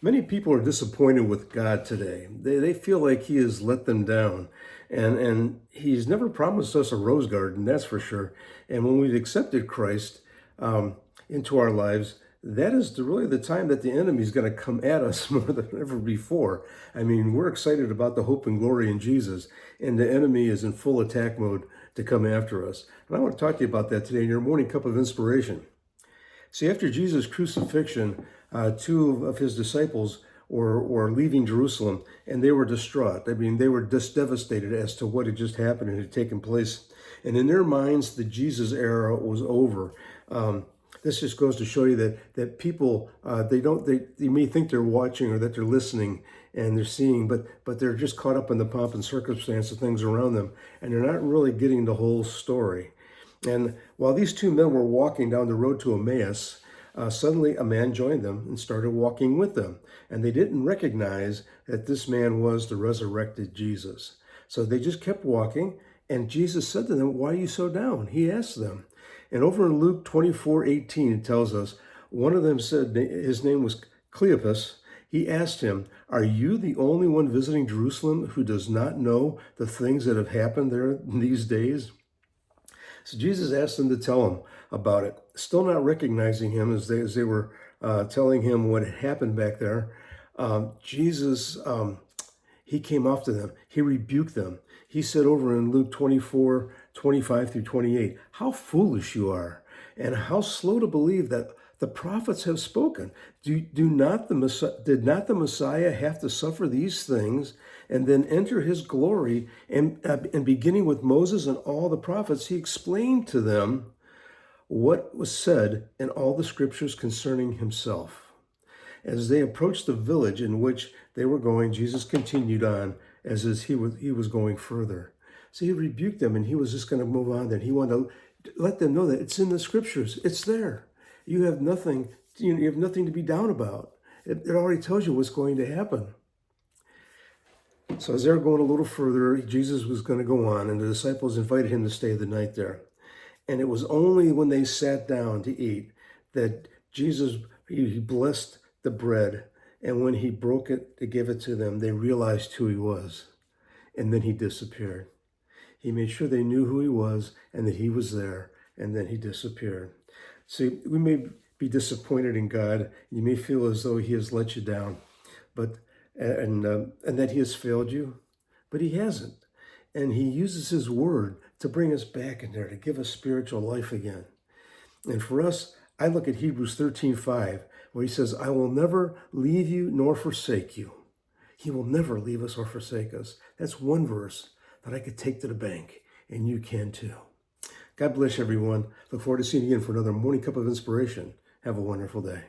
Many people are disappointed with God today. They feel like He has let them down. And He's never promised us a rose garden, that's for sure. And when we've accepted Christ into our lives, that is really the time that the enemy is going to come at us more than ever before. I mean, we're excited about the hope and glory in Jesus, and the enemy is in full attack mode to come after us. And I want to talk to you about that today in your morning cup of inspiration. See, after Jesus' crucifixion, two of his disciples were leaving Jerusalem, and they were distraught. I mean, they were just devastated as to what had just happened and had taken place. And in their minds, the Jesus era was over. This just goes to show you that people they may think they're watching or that they're listening and they're seeing, but they're just caught up in the pomp and circumstance of things around them, and they're not really getting the whole story. And while these two men were walking down the road to Emmaus, suddenly a man joined them and started walking with them. And they didn't recognize that this man was the resurrected Jesus. So they just kept walking, and Jesus said to them, "Why are you so down?" He asked them. And over in Luke 24:18, it tells us, one of them said, his name was Cleopas. He asked him, "Are you the only one visiting Jerusalem who does not know the things that have happened there in these days?" So Jesus asked them to tell him about it, still not recognizing him as they were telling him what had happened back there. Jesus, he came up to them. He rebuked them. He said over in Luke 24:25 through 28, "How foolish you are, and how slow to believe that the prophets have spoken. Did not the Messiah have to suffer these things and then enter his glory?" And beginning with Moses and all the prophets, he explained to them what was said in all the scriptures concerning himself. As they approached the village in which they were going, Jesus continued on as he was going further. So he rebuked them, and he was just going to move on. Then he wanted to let them know that it's in the scriptures. It's there. You have nothing. You have nothing to be down about. It already tells you what's going to happen. So as they were going a little further, Jesus was going to go on, and the disciples invited him to stay the night there. And it was only when they sat down to eat that Jesus, he blessed the bread. And when he broke it to give it to them, they realized who he was. And then he disappeared. He made sure they knew who he was and that he was there. And then he disappeared. See, we may be disappointed in God. You may feel as though he has let you down, and that he has failed you, but he hasn't. And he uses his word to bring us back in there, to give us spiritual life again. And for us, I look at Hebrews 13:5, where he says, "I will never leave you nor forsake you." He will never leave us or forsake us. That's one verse that I could take to the bank, and you can too. God bless everyone. Look forward to seeing you again for another morning cup of inspiration. Have a wonderful day.